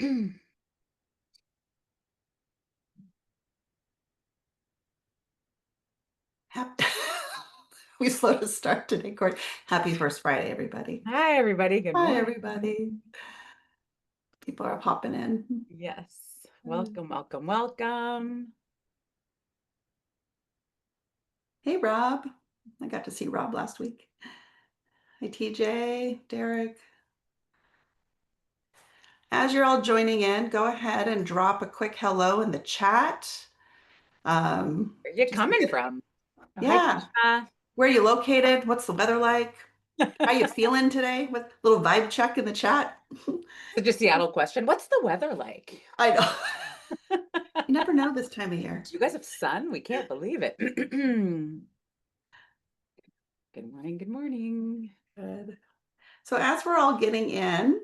We slow to start today, Court. Happy first Friday, everybody. Hi, everybody. Good Hi, morning. everybody. People are popping in. Yes. Welcome, welcome, welcome. Hey, Rob. I got to see Rob last week. Hi, TJ, Derek. As you're all joining in, go ahead and drop a quick hello in the chat. Where you Just coming from? Oh, hi, yeah. Krishna. Where are you located? What's the weather like? How you feeling today? With a little vibe check in the chat. Such a Seattle question. What's the weather like? I know. You never know this time of year. Do you guys have sun? We can't believe it. Good morning. Good morning. Good. So as we're all getting in,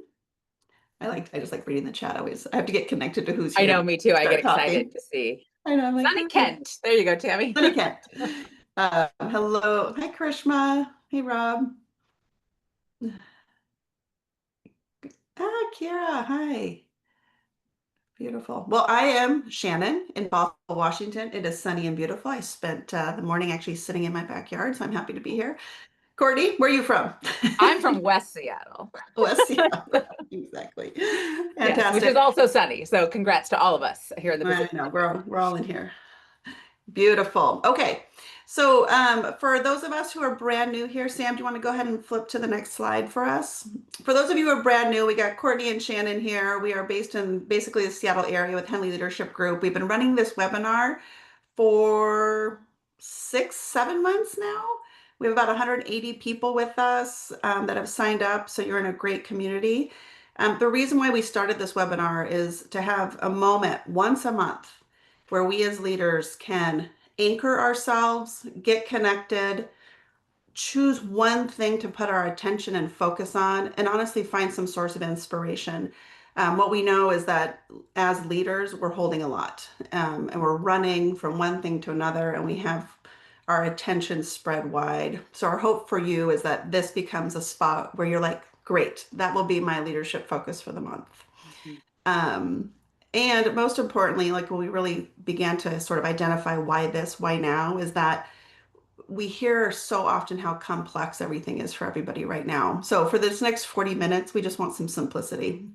I just like reading the chat always. I have to get connected to who's I here know, before me too. I I get start excited talking. to see. I know, I'm like, Sunny okay. Kent. There you go, Tammy. Sunny Kent. Hello. Hi, Karishma. Hey, Rob. Ah, Kira. Hi. Beautiful. Well, I am Shannon in Bothell, Washington. It is sunny and beautiful. I spent the morning actually sitting in my backyard, so I'm happy to be here. Courtney, where are you from? I'm from West Seattle. West Seattle. Exactly. Yes, which is Fantastic. also sunny. So congrats to all of us here in the I Pacific know Northwest. we're all in here. Beautiful. Okay. So for those of us who are brand new here, Sam, do you want to go ahead and flip to the next slide for us? For those of you who are brand new, we got Courtney and Shannon here. We are based in basically the Seattle area with Henley Leadership Group. We've been running this webinar for 6, 7 months now. We have about 180 people with us that have signed up, so you're in a great community. The reason why we started this webinar is to have a moment once a month where we as leaders can anchor ourselves, get connected, choose one thing to put our attention and focus on, and honestly find some source of inspiration. What we know is that as leaders, we're holding a lot and we're running from one thing to another, and we have our attention spread wide. So, our hope for you is that this becomes a spot where you're like, great, that will be my leadership focus for the month. Mhm. Um, and most importantly, like when we really began to sort of identify why this, why now, is that we hear so often how complex everything is for everybody right now. So for this next 40 minutes, we just want some simplicity,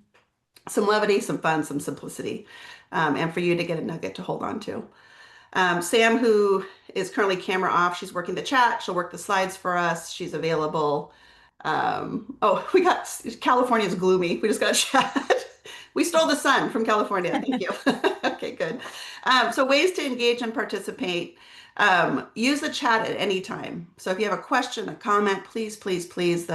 some levity, some fun, some simplicity, and for you to get a nugget to hold on to. Sam, who is currently camera off, she's working the chat. She'll work the slides for us. She's available. Oh, we got California's gloomy. We just got a chat. We stole the sun from California. Thank you. Okay, good. So ways to engage and participate. Use the chat at any time. So if you have a question, a comment, please, please, please.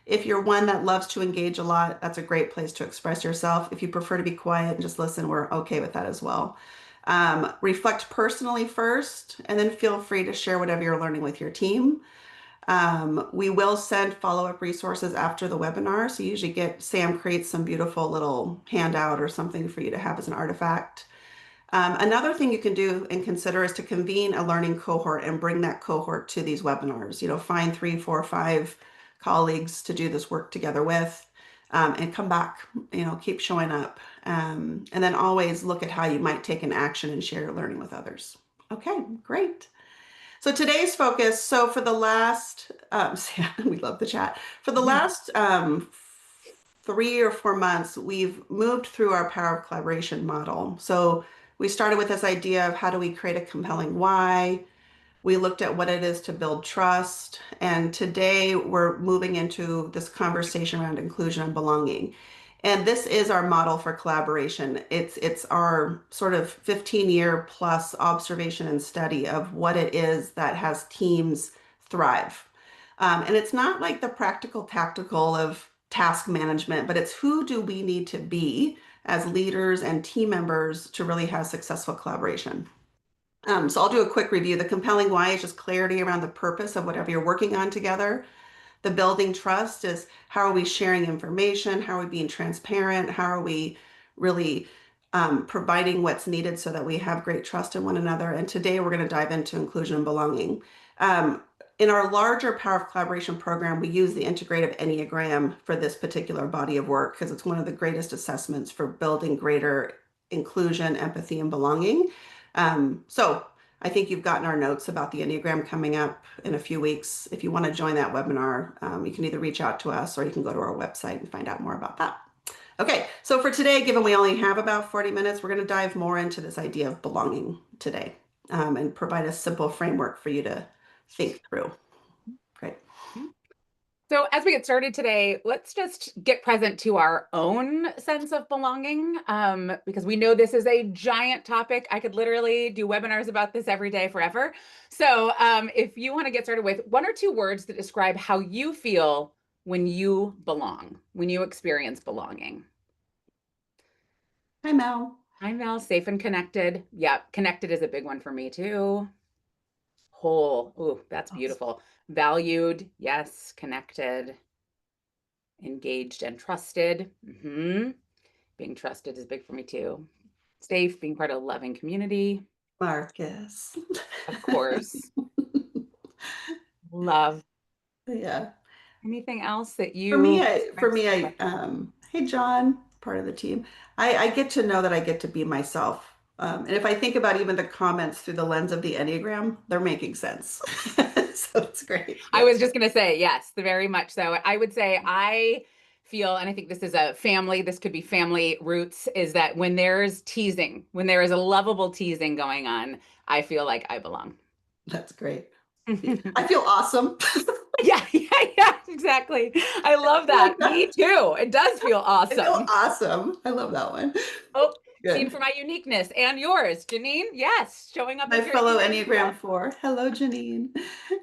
If you're one that loves to engage a lot, that's a great place to express yourself. If you prefer to be quiet and just listen, we're okay with that as well. Reflect personally first, and then feel free to share whatever you're learning with your team. We will send follow-up resources after the webinar. So you usually Sam creates some beautiful little handout or something for you to have as an artifact. Another thing you can do and consider is to convene a learning cohort and bring that cohort to these webinars. Find 3, 4, 5 colleagues to do this work together with, and come back, keep showing up. And then always look at how you might take an action and share your learning with others. Okay, great. So today's focus, so for the last, we love the chat. For the last 3 or 4 months, we've moved through our power of collaboration model. So we started with this idea of how do we create a compelling why. We looked at what it is to build trust. And today we're moving into this conversation around inclusion and belonging. And this is our model for collaboration. It's our sort of 15-year plus observation and study of what it is that has teams thrive. And it's not like the practical tactical of task management, but it's who do we need to be as leaders and team members to really have successful collaboration. So I'll do a quick review. The compelling why is just clarity around the purpose of whatever you're working on together. The building trust is how are we sharing information? How are we being transparent? How are we really providing what's needed so that we have great trust in one another? And today we're going to dive into inclusion and belonging. in our larger Power of Collaboration program, we use the integrative Enneagram for this particular body of work because it's one of the greatest assessments for building greater inclusion, empathy, and belonging. So I think you've gotten our notes about the Enneagram coming up in a few weeks. If you want to join that webinar, you can either reach out to us or you can go to our website and find out more about that. Okay, so for today, given we only have about 40 minutes, we're going to dive more into this idea of belonging today, and provide a simple framework for you to think through. Great. So as we get started today, let's just get present to our own sense of belonging, because we know this is a giant topic. I could literally do webinars about this every day forever. So if you want to get started with 1 or 2 words that describe how you feel when you belong, when you experience belonging. Hi, Mel. Hi, Mel. Safe and connected. Yeah, connected is a big one for me too. Whole. Ooh, that's beautiful. Valued. Yes. Connected. Engaged and trusted. Being trusted is big for me too. Safe, being part of a loving community. Marcus. Of course. Love. Yeah. Anything else that For me, you hey, John, part of the team. I get to know that I get to be myself. And if I think about even the comments through the lens of the Enneagram, they're making sense. So it's great. I was just going to say, yes, very much so. I would say I feel, and I think this is a family, this could be family roots, is that when there's teasing, when there is a lovable teasing going on, I feel like I belong. That's great. I feel awesome. Yeah, exactly. I love that. Me too. It does feel awesome. I feel awesome. I love that one. Oh, Good. seen for my uniqueness and yours, Janine. Yes, showing up My as your fellow unique Enneagram self. 4. Hello, Janine.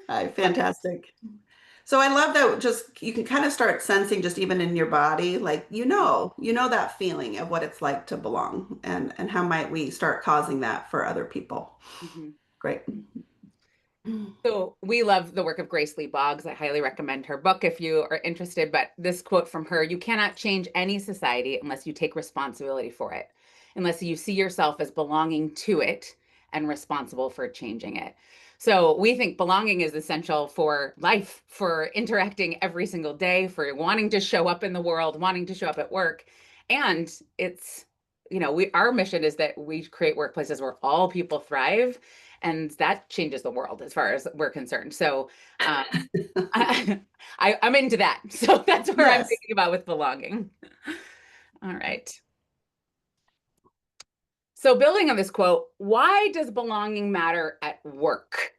Hi, fantastic. So I love that just you can kind of start sensing just even in your body, like that feeling of what it's like to belong and how might we start causing that for other people. Great. So we love the work of Grace Lee Boggs. I highly recommend her book if you are interested. But this quote from her: "You cannot change any society unless you take responsibility for it, unless you see yourself as belonging to it and responsible for changing it." So we think belonging is essential for life, for interacting every single day, for wanting to show up in the world, wanting to show up at work. And it's, our mission is that we create workplaces where all people thrive, and that changes the world as far as we're concerned. So I'm into that. So that's where I'm Yes. thinking about with belonging. All right. So building on this quote, why does belonging matter at work?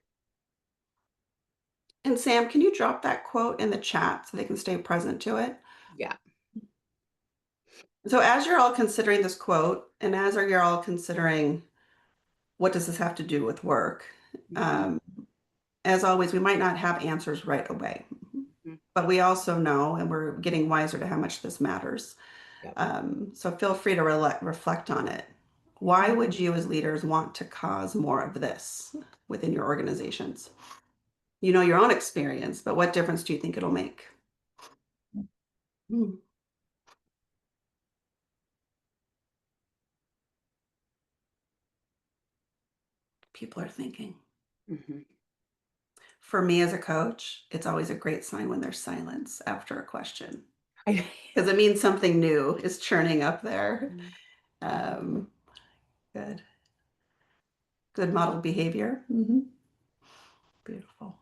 And Sam, can you drop that quote in the chat so they can stay present to it? Yeah. So as you're all considering this quote, and as you're all considering what does this have to do with work, as always, we might not have answers right away, but we also know, and we're getting wiser to how much this matters. So feel free to reflect on it. Why would you as leaders want to cause more of this within your organizations? You know your own experience, but what difference do you think it'll make? People are thinking. For me as a coach, it's always a great sign when there's silence after a question, because it means something new is churning up there. Good. Good model behavior. Beautiful.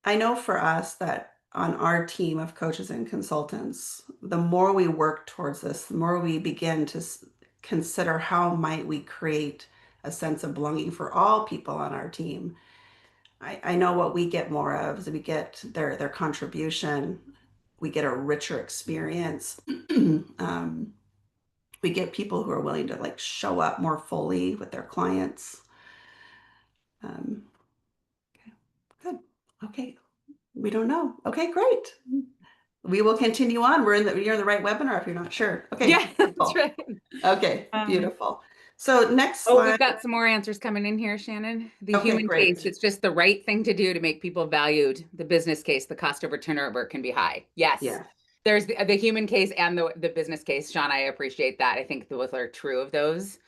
I know for us that on our team of coaches and consultants, the more we work towards this, the more we begin to consider how might we create a sense of belonging for all people on our team. I know what we get more of is we get their contribution. We get a richer experience. We get people who are willing to show up more fully with their clients. Okay, good. Okay, we don't know. Okay, great. We will continue on. You're in the right webinar if you're not sure. Okay. Yeah, that's right. Okay, beautiful. So next slide. Oh, we've got some more answers coming in here, Shannon. The human case, it's just the right thing to do to make people valued. The business case, the cost over turnover can be high. Yes. Yeah. There's the human case and the business case. Sean, I appreciate that. I think both are true of those.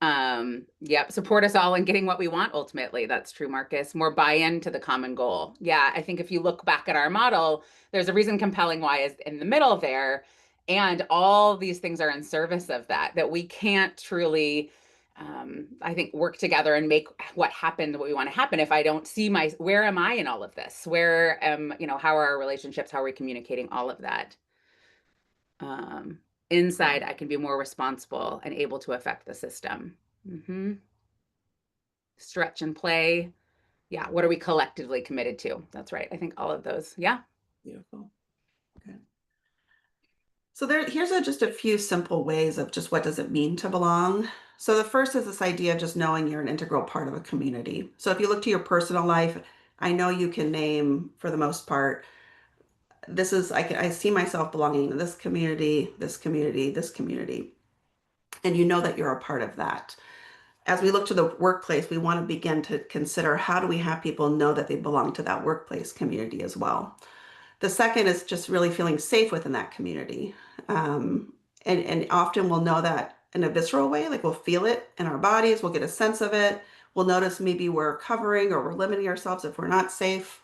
Yep. Support us all in getting what we want ultimately. That's true, Marcus. More buy-in to the common goal. Yeah, I think if you look back at our model, there's a reason compelling why is in the middle there. And all these things are in service of that, that we can't truly, I think, work together and make what happened what we want to happen if I don't see where am I in all of this? Where how are our relationships? How are we communicating? All of that. Um, Inside, I can be more responsible and able to affect the system. Mm-hmm. Stretch and play. Yeah. What are we collectively committed to? That's right. I think all of those. Yeah. Beautiful. Okay. So here's just a few simple ways of just what does it mean to belong. So the first is this idea of just knowing you're an integral part of a community. So if you look to your personal life, I know you can name, for the most part, I see myself belonging to this community, this community, this community, and you know that you're a part of that. As we look to the workplace, we want to begin to consider how do we have people know that they belong to that workplace community as well. The second is just really feeling safe within that community. Um, and often we'll know that in a visceral way, like we'll feel it in our bodies, we'll get a sense of it. We'll notice maybe we're covering or we're limiting ourselves if we're not safe.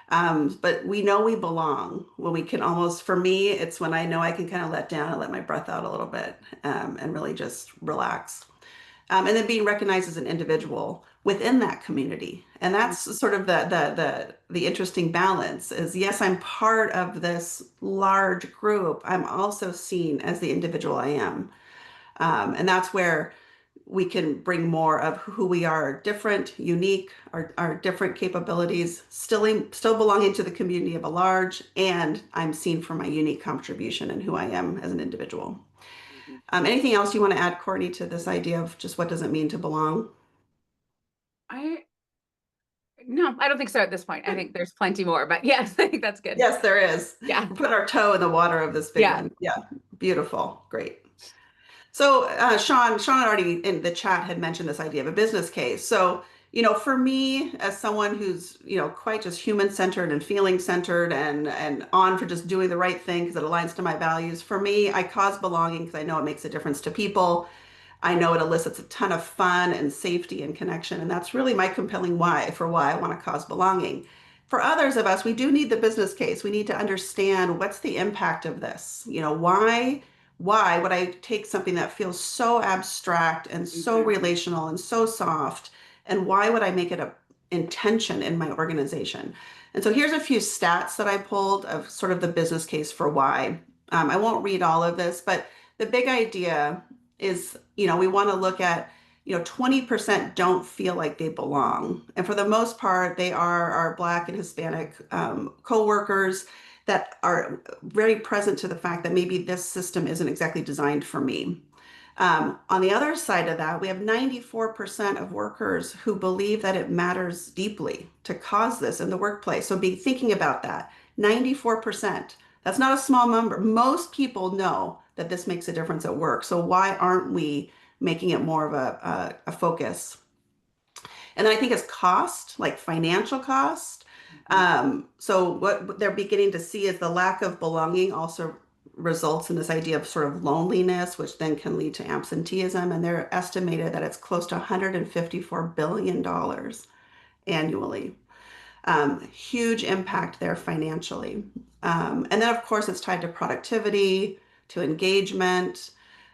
But we know we belong when we can almost, for me, it's when I know I can kind of let down and let my breath out a little bit, and really just relax. And then being recognized as an individual within that community. And that's sort of the interesting balance is yes, I'm part of this large group. I'm also seen as the individual I am. And that's where we can bring more of who we are, different, unique, our different capabilities, still belonging to the community of a large, and I'm seen for my unique contribution and who I am as an individual. Mhm. Anything else you want to add, Courtney, to this idea of just what does it mean to belong? I No, I don't think so at this point. I think there's plenty more, but yes, I think that's good. Yes, there is. Yeah. Put our toe in the water of this big Yeah. one. Yeah, beautiful. Great. So, Sean already in the chat had mentioned this idea of a business case. So, for me, as someone who's, quite just human-centered and feeling-centered and on for just doing the right thing because it aligns to my values, for me, I cause belonging because I know it makes a difference to people. I know it elicits a ton of fun and safety and connection. And that's really my compelling why for why I want to cause belonging. For others of us, we do need the business case. We need to understand what's the impact of this. Why would I take something that feels so abstract and so Mhm. relational and so soft, and why would I make it a intention in my organization? And so here's a few stats that I pulled of sort of the business case for why. I won't read all of this, but the big idea is, we want to look at, 20% don't feel like they belong. And for the most part, they are our Black and Hispanic coworkers that are very present to the fact that maybe this system isn't exactly designed for me. On the other side of that, we have 94% of workers who believe that it matters deeply to cause this in the workplace. So be thinking about that. 94%. That's not a small number. Most people know that this makes a difference at work. So why aren't we making it more of a focus? And then I think it's cost, like financial cost. Mhm. So what they're beginning to see is the lack of belonging also results in this idea of sort of loneliness, which then can lead to absenteeism. And they're estimated that it's close to $154 billion annually. Huge impact there financially. And then, of course, it's tied to productivity, to engagement.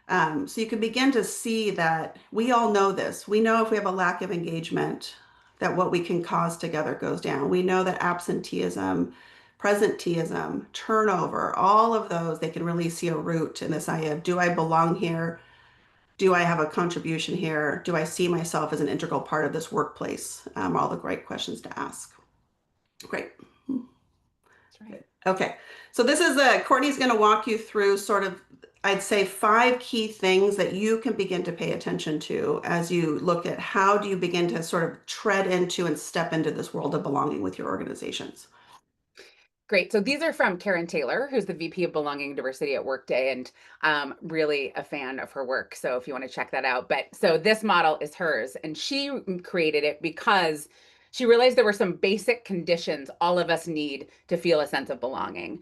So you can begin to see that we all know this. We know if we have a lack of engagement, that what we can cause together goes down. We know that absenteeism, presenteeism, turnover, all of those, they can really see a root in this idea of do I belong here? Do I have a contribution here? Do I see myself as an integral part of this workplace? All the great questions to ask. Great. That's right. Okay. So this is Courtney's going to walk you through sort of, I'd say, 5 key things that you can begin to pay attention to as you look at how do you begin to sort of tread into and step into this world of belonging with your organizations. Great. So these are from Karen Taylor, who's the VP of Belonging and Diversity at Workday, and really a fan of her work. So if you want to check that out. But so this model is hers, and she created it because she realized there were some basic conditions all of us need to feel a sense of belonging.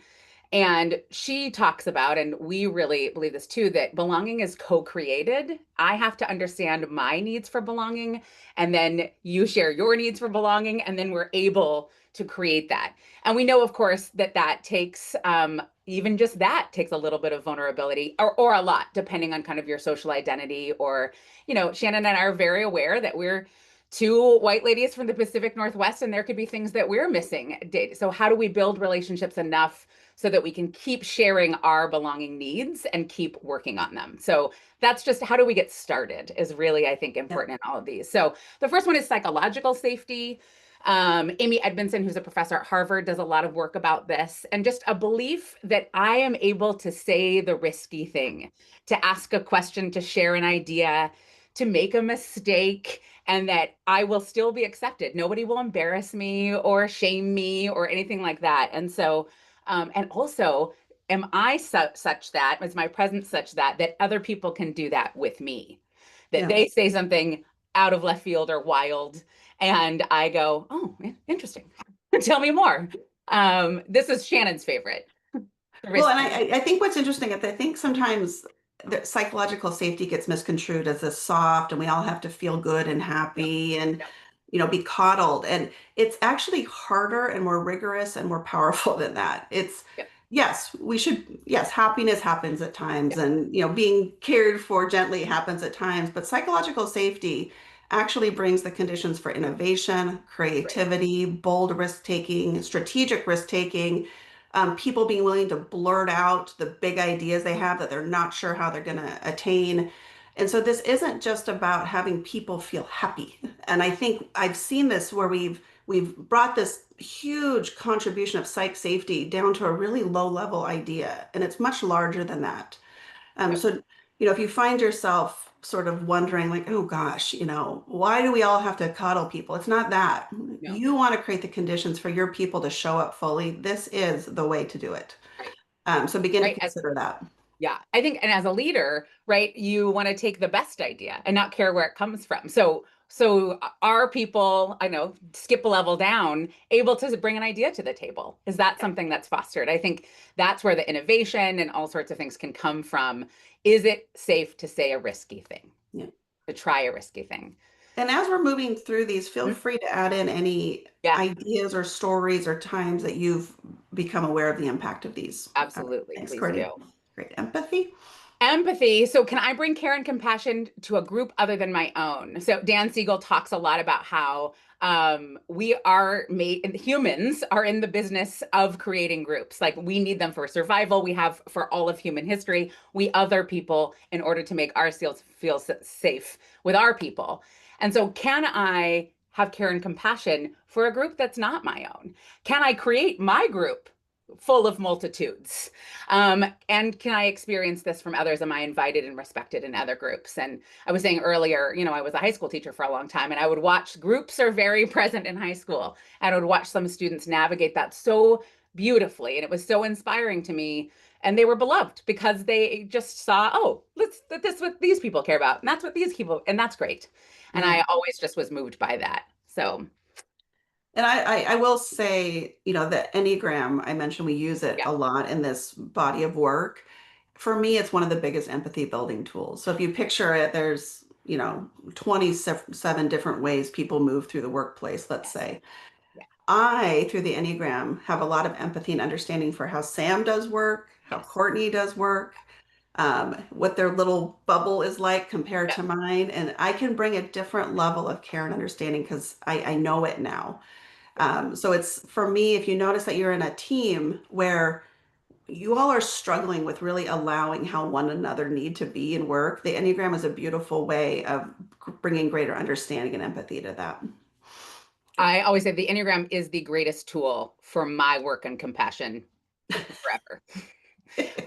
And she talks about, and we really believe this too, that belonging is co-created. I have to understand my needs for belonging, and then you share your needs for belonging, and then we're able to create that. And we know, of course, that that takes even just that takes a little bit of vulnerability, or a lot, depending on kind of your social identity. Or, Shannon and I are very aware that we're two white ladies from the Pacific Northwest, and there could be things that we're missing. So how do we build relationships enough so that we can keep sharing our belonging needs and keep working on them? So that's just how do we get started is really, I think, Yeah. important in all of these. So the first one is psychological safety. Amy Edmondson, who's a professor at Harvard, does a lot of work about this, and just a belief that I am able to say the risky thing, to ask a question, to share an idea, to make a mistake, and that I will still be accepted. Nobody will embarrass me or shame me or anything like that. And so, and also, am I such that, is my presence such that other people can do that with me? That Yeah. they say something out of left field or wild, and I go, oh, interesting. Tell me more. This is Shannon's favorite. The Well, and risky. I think what's interesting is I think sometimes the psychological safety gets misconstrued as a soft and we all have to feel good and Yep, happy and yep, be coddled. And it's actually harder and more rigorous and more powerful than that. It's yep, yes, we should, yes, happiness happens at times yep. and being cared for gently happens at times, but psychological safety actually brings the conditions for innovation, Right, creativity, bold risk taking, strategic risk taking, people being willing to blurt out the big ideas they have that they're not sure how they're going to attain. And so this isn't just about having people feel happy. And I think I've seen this where we've brought this huge contribution of psych safety down to a really low level idea, and it's much larger than that. yep, So, if you find yourself sort of wondering, like, oh gosh, why do we all have to coddle people? It's not that. no, You want to create the conditions for your people to show up fully. This is the way to do it. right, So begin to right. consider that. Yeah, I think, and as a leader, right, you want to take the best idea and not care where it comes from. So are people, I know, skip a level down, able to bring an idea to the table? Is that something that's fostered? I think that's where the innovation and all sorts of things can come from. Is it safe to say a risky thing, Yeah. to try a risky thing? And as we're moving through these, feel Mhm. free to add in any Yeah, ideas or stories or times that you've become aware of the impact of these. absolutely. Thanks, Please Courtney. do. Great empathy. Empathy. So, can I bring care and compassion to a group other than my own? So, Dan Siegel talks a lot about how we are made, humans are in the business of creating groups. Like, we need them for survival. We have for all of human history. We other people in order to make ourselves feel safe with our people. And so, can I have care and compassion for a group that's not my own? Can I create my group full of multitudes? And can I experience this from others? Am I invited and respected in other groups? And I was saying earlier, I was a high school teacher for a long time, and I would watch groups are very present in high school. And I would watch some students navigate that so beautifully. And it was so inspiring to me. And they were beloved because they just saw, oh, this what these people care about. And that's what these people, and that's great. And Yeah. I always just was moved by that. So And I will say, the Enneagram, I mentioned we use it yeah, a lot in this body of work. For me, it's one of the biggest empathy building tools. So if you picture it, there's, 27 different ways people move through the workplace, let's yes, say. yeah, I, through the Enneagram, have a lot of empathy and understanding for how Sam does work, how yes, Courtney does work, what their little bubble is like compared yeah, to mine. And I can bring a different level of care and understanding because I know it now. yeah. So it's for me, if you notice that you're in a team where you all are struggling with really allowing how one another need to be and work, the Enneagram is a beautiful way of bringing greater understanding and empathy to that. I always say the Enneagram is the greatest tool for my work and compassion forever.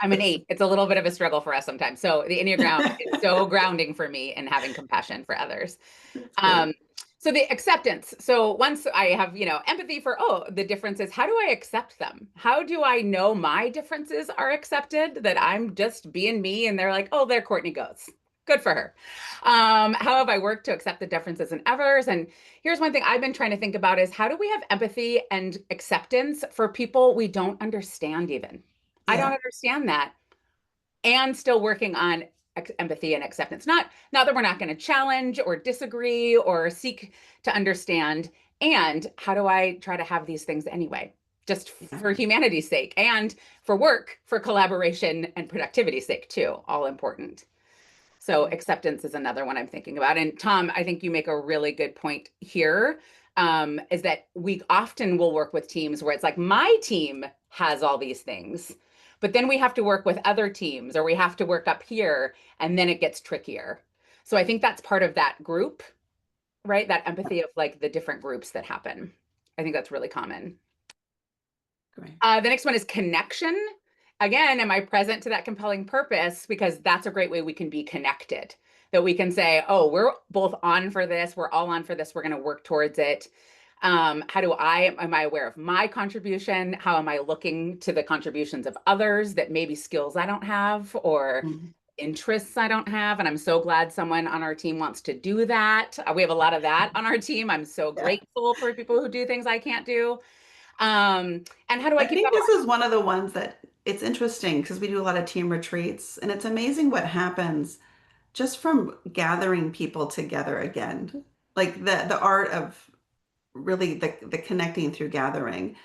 I'm an eight. It's a little bit of a struggle for us sometimes. So the Enneagram is so grounding for me and having compassion for others. That's great. Um, so the acceptance. So once I have, empathy for, oh, the differences, how do I accept them? How do I know my differences are accepted, that I'm just being me and they're like, oh, there Courtney goes. Good for her. How have I worked to accept the differences in others? And here's one thing I've been trying to think about is how do we have empathy and acceptance for people we don't understand even? I Yeah. don't understand that. And still working on empathy and acceptance. Not that we're not going to challenge or disagree or seek to understand. And how do I try to have these things anyway? Just Yeah. for humanity's sake and for work, for collaboration and productivity's sake too, all important. So acceptance is another one I'm thinking about. And Tom, I think you make a really good point here. Is that we often will work with teams where it's like my team has all these things, but then we have to work with other teams or we have to work up here, and then it gets trickier. So I think that's part of that group, right? That empathy of like the different groups that happen. I think that's really common. Great. The next one is connection. Again, am I present to that compelling purpose? Because that's a great way we can be connected. That we can say, oh, we're both on for this. We're all on for this. We're going to work towards it. Am I aware of my contribution? How am I looking to the contributions of others that maybe skills I don't have or Mhm. interests I don't have? And I'm so glad someone on our team wants to do that. We have a lot of that on our team. I'm so Yeah. grateful for people who do things I can't do. And how do I I keep that think this alive? is one of the ones that it's interesting because we do a lot of team retreats, and it's amazing what happens just from gathering people together again. Like the art of really the connecting through gathering.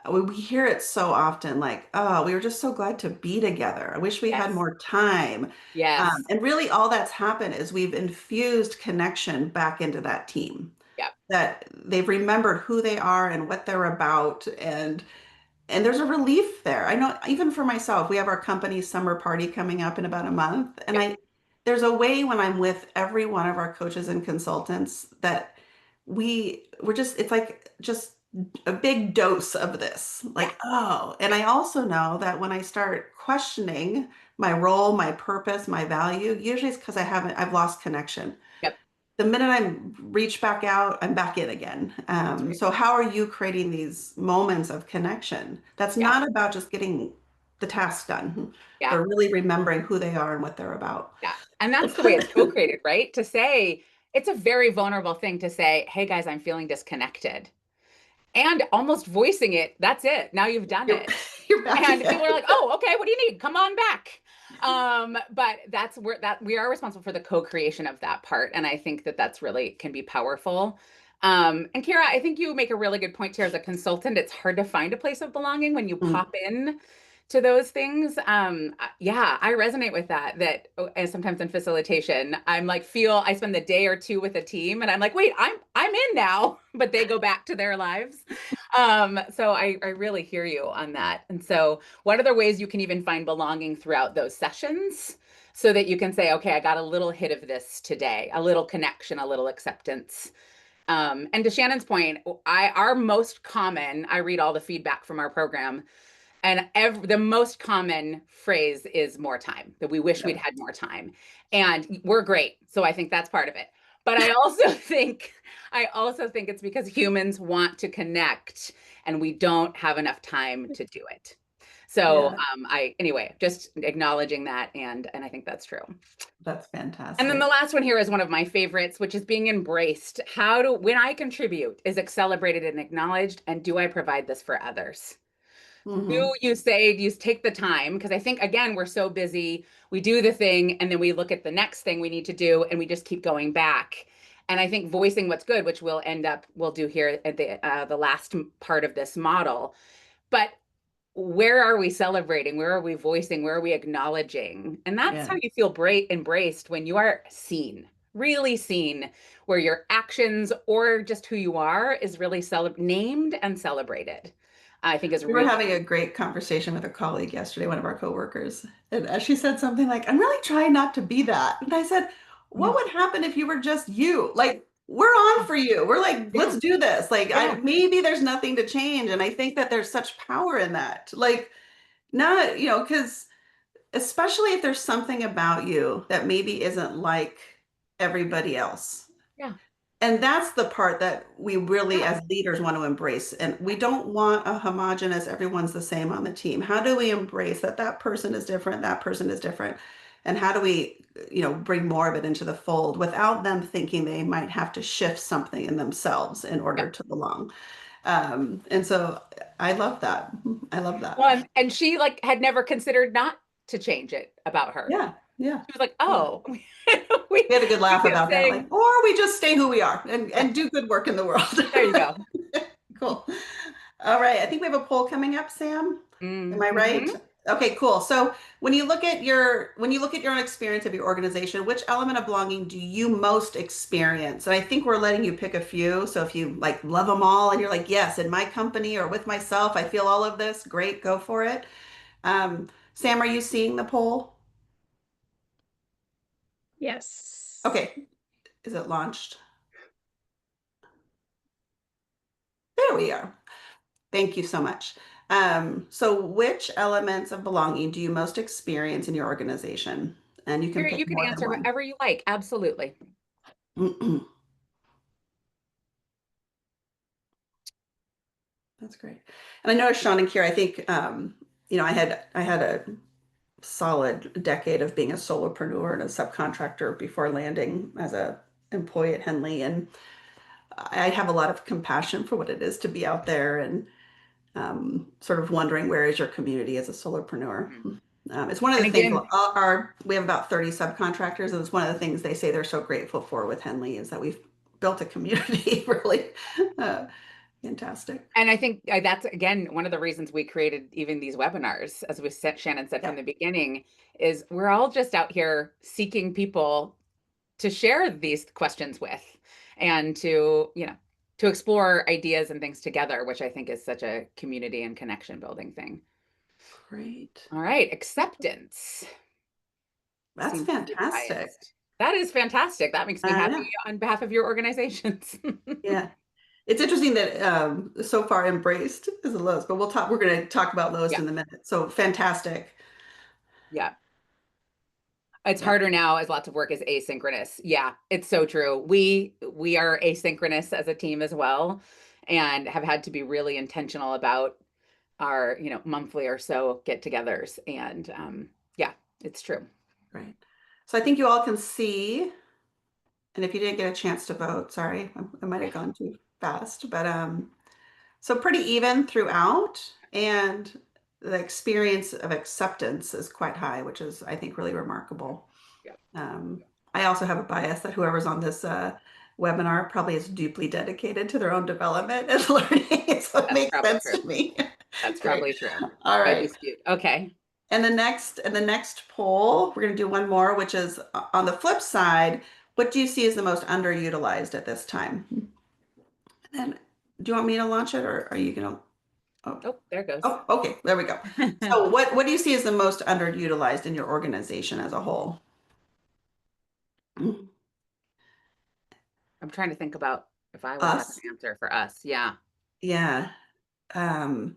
We hear it so often, like, oh, we were just so glad to be together. I wish we had Yes. more time. Yes. And really, all that's happened is we've infused connection back into that team, Yep. that they've remembered who they are and what they're about. And there's a relief there. I know even for myself, we have our company summer party coming up in about a month. And Yep. there's a way when I'm with every one of our coaches and consultants that we're just, it's like just a big dose of this. Yeah. Like, oh, and I also know that when I start questioning my role, my purpose, my value, usually it's because I've lost connection. Yep. The minute I reach back out, I'm back in again. That's right. So how are you creating these moments of connection? That's Yeah. not about just getting the task done, but Yeah. really remembering who they are and what they're about. Yeah. And that's the way it's co-created, right? To say it's a very vulnerable thing to say, hey guys, I'm feeling disconnected. And almost voicing it, that's it. Now you've done You're, it. you're back And again. people are like, oh, okay, what do you need? Come on back. But that's where that we are responsible for the co-creation of that part. And I think that that's really can be powerful. And Kira, I think you make a really good point here as a consultant. It's hard to find a place of belonging when you Mm, pop in to those things. Yeah, I resonate with that. And sometimes in facilitation, I'm like, I spend the day or two with a team, and I'm like, wait, I'm in now, but they go back to their lives. So I really hear you on that. And so, what other ways you can even find belonging throughout those sessions, so that you can say, okay, I got a little hit of this today, a little connection, a little acceptance. And to Shannon's point, our most common, I read all the feedback from our program, and the most common phrase is more time, that we wish we'd yeah. had more time. And we're great. So I think that's part of it. But I also think it's because humans want to connect and we don't have enough time to do it. So Yeah, anyway, just acknowledging that, and I think that's true. that's And then the fantastic. last one here is one of my favorites, which is being embraced. When I contribute, is it celebrated and acknowledged? And do I provide this for others? Hmm. Do you take the time? Because I think, again, we're so busy. We do the thing and then we look at the next thing we need to do and we just keep going back. And I think voicing what's good, which we'll do here at the last part of this model. But where are we celebrating? Where are we voicing? Where are we acknowledging? And that's how Yeah. you feel embraced when you are seen, really seen, where your actions or just who you are is really named and celebrated. I think is We were really having a great conversation with a colleague yesterday, one of our coworkers, and she said something like, "I'm really trying not to be that." And I said, "What yeah, would happen if you were just you? Like, we're on for you. We're like, yeah, let's do this. Like, yeah, maybe there's nothing to change." And I think that there's such power in that. Like, not, because especially if there's something about you that maybe isn't like everybody else. yeah, And that's the part that we really, yeah, as leaders, want to embrace. And we don't want a homogenous, everyone's the same on the team. How do we embrace that that person is different, that person is different? And how do we, bring more of it into the fold without them thinking they might have to shift something in themselves in yeah, order to belong? And so I love that. I love that. Well, and she like had never considered not to change it about her. Yeah, yeah, She was like, yeah. oh, we We had a good we laugh kept about that, like, saying, or we just stay who we are yeah, and do good work in the world. there you go. Cool. All right. I think we have a poll coming up, Sam. Am I right? Hmm. Okay, cool. So when you look at your own experience of your organization, which element of belonging do you most experience? And I think we're letting you pick a few. So if you like love them all and you're like, yes, in my company or with myself, I feel all of this, great, go for it. Sam, are you seeing the poll? Yes. Okay. Is it launched? There we are. Thank you so much. So which elements of belonging do you most experience in your organization? And you can pick You can more than answer one. however you like. Absolutely. That's great. And I noticed Sean and Kier, I think I had a solid decade of being a solopreneur and a subcontractor before landing as a employee at Henley. And I have a lot of compassion for what it is to be out there and sort of wondering where is your community as a solopreneur. Mhm. It's one of And the things again, we have about 30 subcontractors, and it's one of the things they say they're so grateful for with Henley is that we've built a community really uh, fantastic. and I think that's again one of the reasons we created even these webinars, as Shannon said from Yeah, the beginning, is we're all just out here seeking people to share these questions with and to, to explore ideas and things together, which I think is such a community and connection building thing. great. All right, acceptance That's seems to be the fantastic. highest. That is fantastic. That makes me Yeah, happy on behalf of your organizations. yeah. It's interesting that so far embraced is the lowest, but we're going to talk about lowest Yeah, in a minute. So fantastic. yeah. It's Yeah, harder now as lots of work is asynchronous. Yeah, it's so true. We are asynchronous as a team as well, and have had to be really intentional about our, monthly or so get-togethers. And yeah, it's true. right. So I think you all can see, and if you didn't get a chance to vote, sorry, I might have gone too fast, but so pretty even throughout, and the experience of acceptance is quite high, which is, I think, really remarkable. Yeah, Um, I also have a bias that whoever's on this webinar probably is deeply dedicated to their own development and learning, so it that's makes probably sense true. to me. That's Great. probably true. All No right. dispute. Okay. And the next poll, we're going to do one more, which is on the flip side, what do you see as the most underutilized at this time? And do you want me to launch it or are you going to? Oh, Oh, there it goes. oh, okay, there we go. So what do you see as the most underutilized in your organization as a whole? I'm trying to think about if I would have an Us? answer for us. Yeah. Yeah. Um,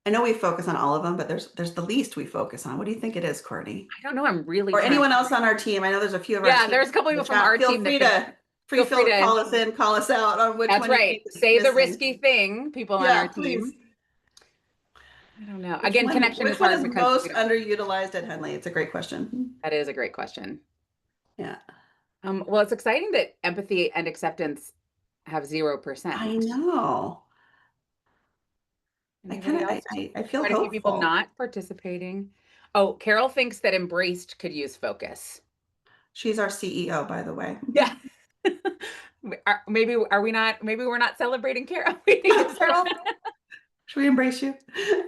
I know we focus on all of them, but there's the least we focus on. What do you think it is, Courtney? I don't know. I'm really Or trying. anyone else on our team? I know there's a few of our Yeah, team there's a couple in the people from chat. our team that could Free feel free feel to. call us in, call us out on which That's one you right. think is Say the missing. risky thing, people on Yeah, our please. team. I don't know. Again, connection is Which one hard is because most underutilized at Henley? It's a great question. that is a great question. Yeah. Well, it's exciting that empathy and acceptance have I 0%. know. Anybody else? I feel Quite a few people hopeful. not participating. Oh, Carol thinks that embraced could use focus. She's our CEO, by the way. Yeah. Maybe are we not? Maybe we're not celebrating Carol. We need to Carol, should we embrace you?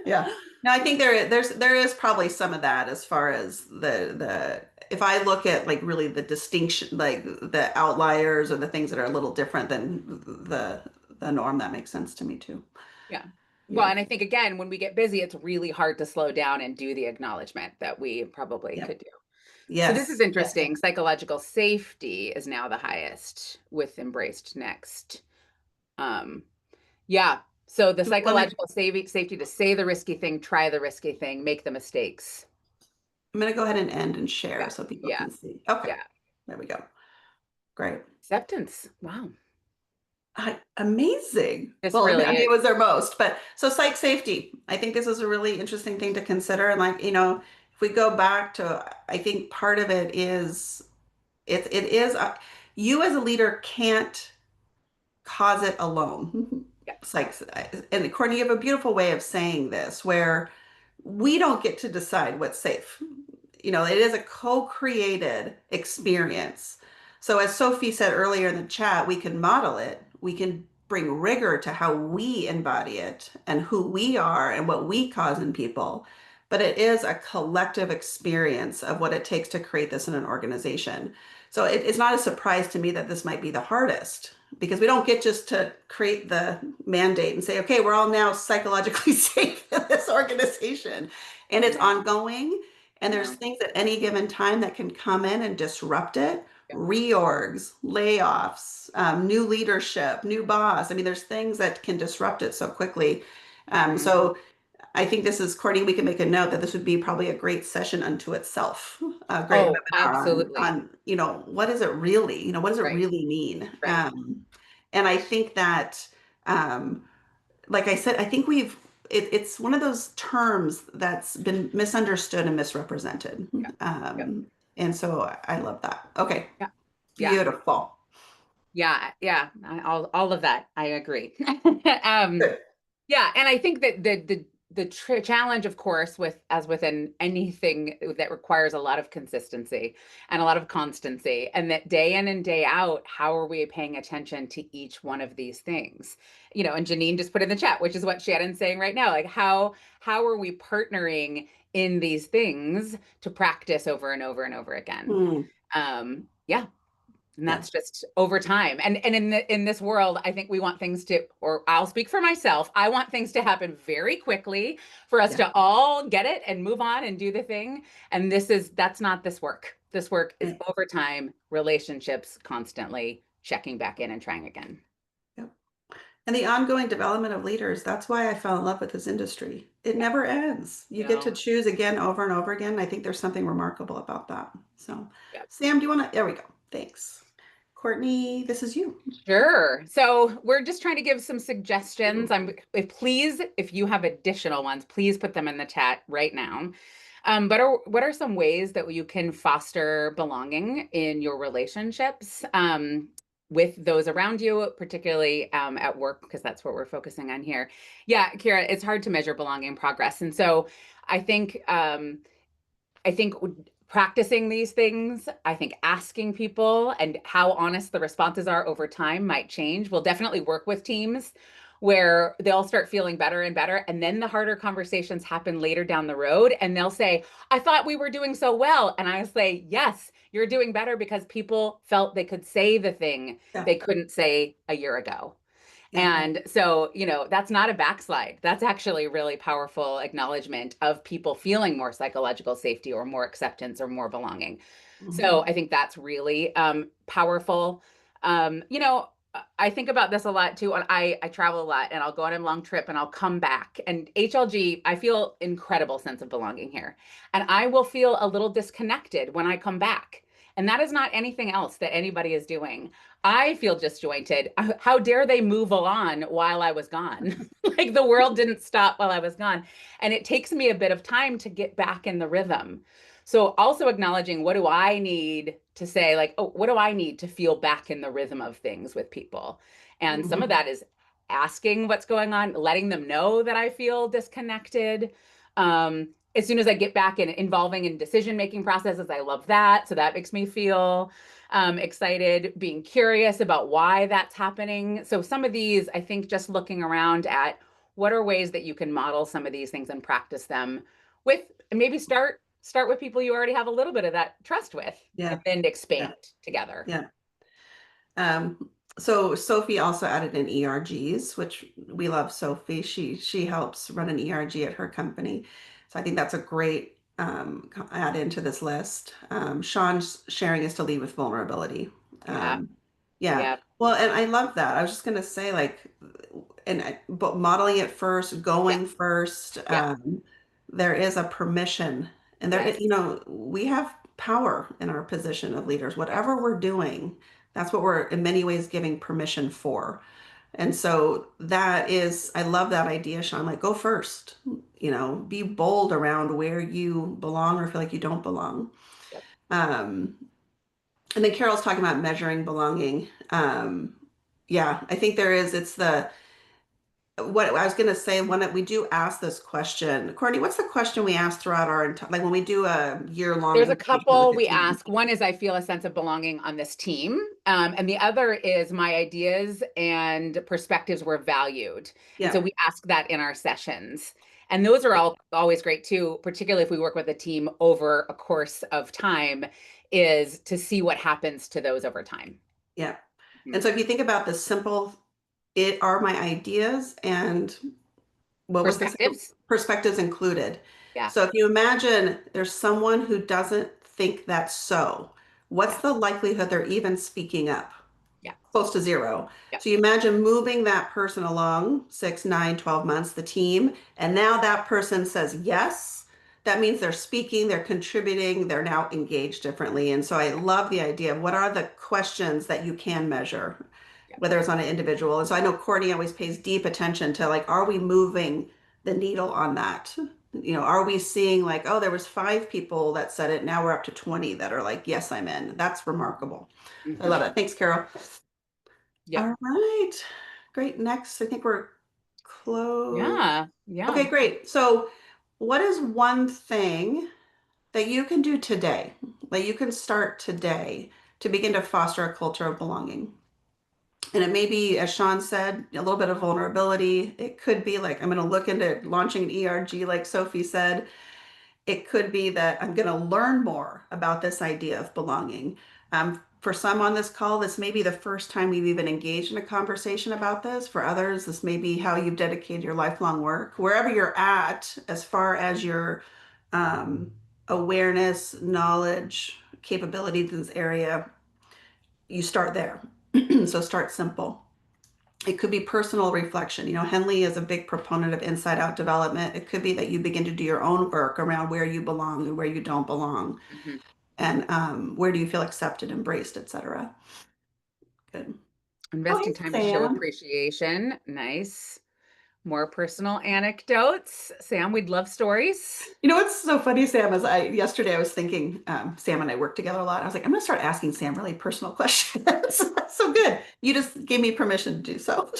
Yeah. No, I think there is probably some of that as far as the if I look at like really the distinction, like the outliers or the things that are a little different than the norm, that makes sense to me too. Yeah. Well, Yeah. and I think again, when we get busy, it's really hard to slow down and do the acknowledgement that we probably Yep. could do. So this is Yes. Yes. interesting. Psychological safety is now the highest with embraced next. Um, yeah. So the Let me, psychological safety to say the risky thing, try the risky thing, make the mistakes. I'm going to go ahead and end and share Yeah. so people Yeah. can see. Okay. Yeah. There we go. Great. Acceptance. Wow. Amazing. This Well, really I mean, it is. was their most, but so psych safety. I think this is a really interesting thing to consider. And like, if we go back to, I think part of it is, it is, you as a leader can't cause it alone. Yeah. It's like, and Courtney, you have a beautiful way of saying this where we don't get to decide what's safe. It is a co-created experience. So as Sophie said earlier in the chat, we can model it. We can bring rigor to how we embody it and who we are and what we cause in people. But it is a collective experience of what it takes to create this in an organization. So it's not a surprise to me that this might be the hardest because we don't get just to create the mandate and say, okay, we're all now psychologically safe in this organization. And it's ongoing. And there's things at any given time that can come in and disrupt it. Yeah. Reorgs, layoffs, new leadership, new boss. I mean, there's things that can disrupt it so quickly. So I think this is, Courtney, we can make a note that this would be probably a great session unto itself, a great Oh, webinar absolutely. on, what is it really, what does it Right. really mean? Right. And I think that, like I said, I think it's one of those terms that's been misunderstood and misrepresented. Yeah. And so I love that. Okay. Yeah. Beautiful. Yeah. Yeah. All of that. I agree. Good. Yeah, and I think that the challenge, of course, as within anything that requires a lot of consistency and a lot of constancy, and that day in and day out, how are we paying attention to each one of these things? And Janine just put in the chat, which is what Shannon's saying right now. Like how are we partnering in these things to practice over and over and over again? Yeah. And Yeah. that's just over time. And in this world, I think we want things to, or I'll speak for myself, I want things to happen very quickly for us to all get it and move on and do the thing. And that's not this work. This work is over time, relationships, constantly checking back in and trying again. Yep. And the ongoing development of leaders, that's why I fell in love with this industry. It never ends. You get to choose again over and over again. I think there's something remarkable about that. So, Sam, do you want to? There we go. Thanks. Courtney, this is you. Sure. So we're just trying to give some suggestions. Please, if you have additional ones, please put them in the chat right now. But what are some ways that you can foster belonging in your relationships with those around you, particularly at work, because that's what we're focusing on here. Yeah, Kira, it's hard to measure belonging progress. And so I think practicing these things, I think asking people and how honest the responses are over time might change. We'll definitely work with teams where they'll start feeling better and better. And then the harder conversations happen later down the road. And they'll say, I thought we were doing so well. And I say, yes, you're doing better because people felt they could say the thing they couldn't say a year ago. And so, that's not a backslide. That's actually a really powerful acknowledgement of people feeling more psychological safety or more acceptance or more belonging. So I think that's really powerful. I think about this a lot too. And I travel a lot and I'll go on a long trip and I'll come back. And HLG, I feel incredible sense of belonging here. And I will feel a little disconnected when I come back. And that is not anything else that anybody is doing. I feel disjointed. How dare they move on while I was gone? Like the world didn't stop while I was gone. And it takes me a bit of time to get back in the rhythm. So also acknowledging what do I need to say, like, oh, what do I need to feel back in the rhythm of things with people? And some of that is asking what's going on, letting them know that I feel disconnected. As soon as I get back in involving in decision-making processes, I love that. So that makes me feel excited, being curious about why that's happening. So some of these, I think just looking around at what are ways that you can model some of these things and practice them with, and maybe start with people you already have a little bit of that trust with, and then expand together. So Sophie also added in ERGs, which we love Sophie. She helps run an ERG at her company. So I think that's a great add into this list. Sean's sharing is to lead with vulnerability. Well, and I love that. I was just going to say, but modeling it first, going first. There is a permission, and we have power in our position of leaders. Whatever we're doing, that's what we're in many ways giving permission for. And so I love that idea, Sean, like go first, be bold around where you belong or feel like you don't belong. And then Carol's talking about measuring belonging. Yeah, I think there is, it's what I was going to say when we do ask this question. Courtney, what's the question we ask throughout our entire, like when we do a year-long There's a engagement with couple the we team? ask. One is I feel a sense of belonging on this team. And the other is my ideas and perspectives were valued. And so Yeah, we ask that in our sessions. And those are all always great too, particularly if we work with a team over a course of time, is to see what happens to those over time. yeah. And Mhm. so if you think about the simple, it are my ideas and what was the second? Perspectives. Perspectives included. Yeah. So if you imagine there's someone who doesn't think that's so, what's Yeah. the likelihood they're even speaking up? Yeah. Close to zero. Yeah. So you imagine moving that person along 6, 9, 12 months, the team, and now that person says yes. That means they're speaking, they're contributing, they're now engaged differently. And so I love the idea of what are the questions that you can measure, Yeah. whether it's on an individual. And so I know Courtney always pays deep attention to like, are we moving the needle on that? Are we seeing like, oh, there was 5 people that said it, now we're up to 20 that are like, yes, I'm in. That's remarkable. I love Mhm. it. Thanks, Carol. Yep. All right. Great. Next, I think we're close. Yeah. Yeah. Okay, great. So, what is one thing that you can do today, that you can start today to begin to foster a culture of belonging? And it may be, as Sean said, a little bit of vulnerability. It could be like, I'm going to look into launching an ERG, like Sophie said. It could be that I'm going to learn more about this idea of belonging. For some on this call, this may be the first time we've even engaged in a conversation about this. For others, this may be how you've dedicated your lifelong work. Wherever you're at, as far as your um, awareness, knowledge, capabilities in this area, you start there. So start simple. It could be personal reflection. Henley is a big proponent of inside out development. It could be that you begin to do your own work around where you belong and where you don't belong, Mhm. and where do you feel accepted, embraced, etc. Good. Oh, Investing hey, time to show Sam. appreciation. Nice. More personal anecdotes. Sam, we'd love stories. What's so funny, Sam, is yesterday I was thinking, Sam and I work together a lot. I was like, I'm going to start asking Sam really personal questions. So good. You just gave me permission to do so.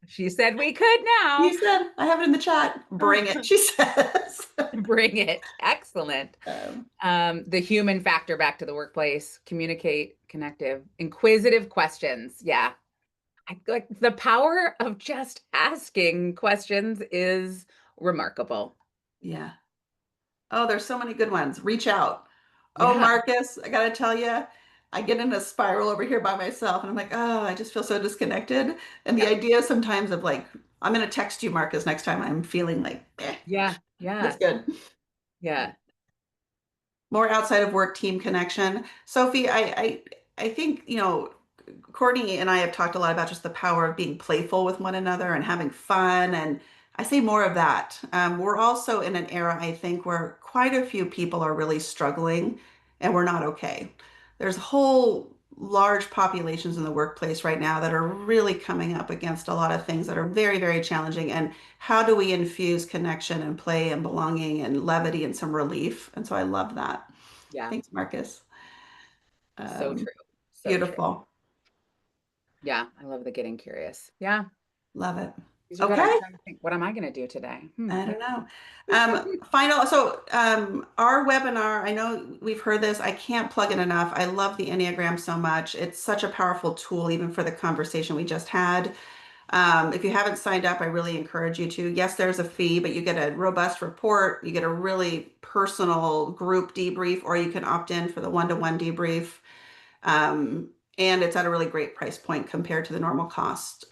She said we could now. You said, I have it in the chat. Bring it, she says. Bring it. Excellent. Um, The human factor back to the workplace, communicate, connective, inquisitive questions. Yeah. Like the power of just asking questions is remarkable. yeah. Oh, there's so many good ones. Reach out. Oh, Yeah. Marcus, I gotta tell you, I get in a spiral over here by myself, and I'm like, oh, I just feel so disconnected. And the Yeah. idea sometimes of like, I'm gonna text you, Marcus, next time I'm feeling like, Yeah. that's Yeah. good. Yeah. More outside of work team connection. Sophie, I think, Courtney and I have talked a lot about just the power of being playful with one another and having fun. And I say more of that. We're also in an era, I think, where quite a few people are really struggling and we're not okay. There's whole large populations in the workplace right now that are really coming up against a lot of things that are very, very challenging. And how do we infuse connection and play and belonging and levity and some relief? And so I love that. Yeah. Thanks, Marcus. So Um, true. So true. Beautiful. Yeah. I love the getting curious. Yeah. Love it. These are good. I'm Okay. trying to think, what am I going to do today? I don't know. Our webinar, I know we've heard this. I can't plug it enough. I love the Enneagram so much. It's such a powerful tool, even for the conversation we just had. If you haven't signed up, I really encourage you to. Yes, there's a fee, but you get a robust report. You get a really personal group debrief, or you can opt in for the one-to-one debrief. And it's at a really great price point compared to the normal cost.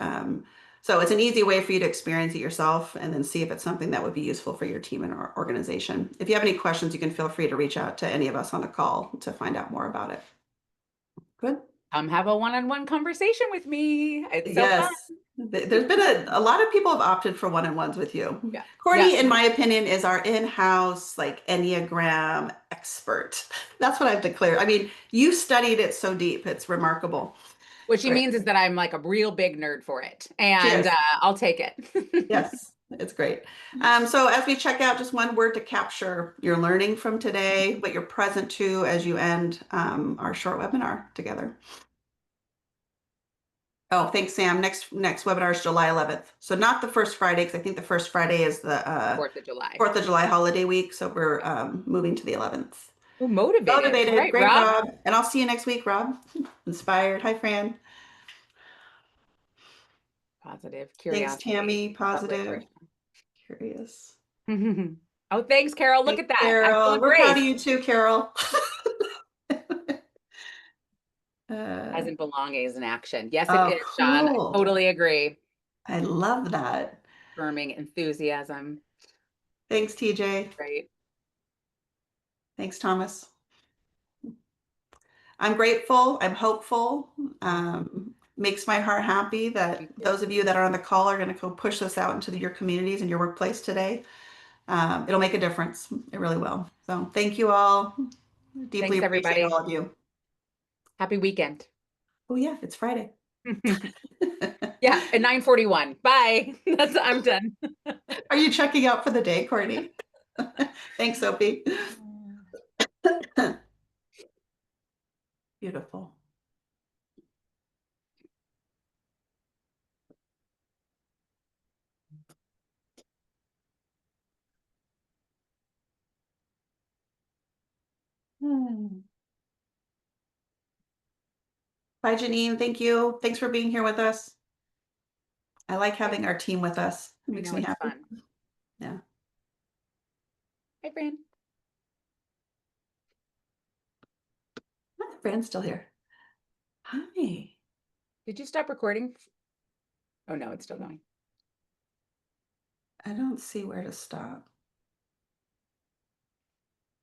So it's an easy way for you to experience it yourself and then see if it's something that would be useful for your team and our organization. If you have any questions, you can feel free to reach out to any of us on the call to find out more about it. Good. Come have a one-on-one conversation with me. It's so fun. Yes. There's been a lot of people have opted for one-on-ones with you. Yeah. Courtney, Yeah. in my opinion, is our in-house like Enneagram expert. That's what I've declared. I mean, you studied it so deep. It's remarkable. What she Right. means is that I'm like a real big nerd for it, She and is. I'll take it. Yes. It's great. So as we check out, just one word to capture your learning from today, what you're present to as you end our short webinar together. Oh, thanks, Sam. Next webinar is July 11th. So not the first Friday, because I think the first Friday is the 4th of July. 4th of July holiday week. So we're moving to the 11th. Ooh, motivated. Motivated. All right, Great, Rob. Rob. And I'll see you next week, Rob. Inspired. Hi, Fran. Positive. Thanks, Curiosity. Tammy. Positive. Curious. Oh, thanks, Carol. Look Thanks, at that. Carol. Excellent We're proud of grace. you too, Carol. As in belonging is an action. Yes, it Oh, is, Sean. I cool. totally agree. I love that. Affirming enthusiasm. Thanks, TJ. Right. Thanks, Thomas. I'm grateful. I'm hopeful. Makes my heart happy that those of you that are on the call are going to go push this out into your communities and your workplace today. It'll make a difference. It really will. So thank you all. Deeply Thanks, appreciate everybody. all of you. Happy weekend. Oh yeah, it's Friday. Yeah, at 9:41. Bye. I'm done. Are you checking out for the day, Courtney? Thanks, Sophie. Beautiful. Bye, Janine. Thank you. Thanks for being here with us. I like having our team with us. It makes me happy. Fun. Yeah. Hi, Fran. My friend's still here. Hi. Did you stop recording? Oh, no, it's still going. I don't see where to stop.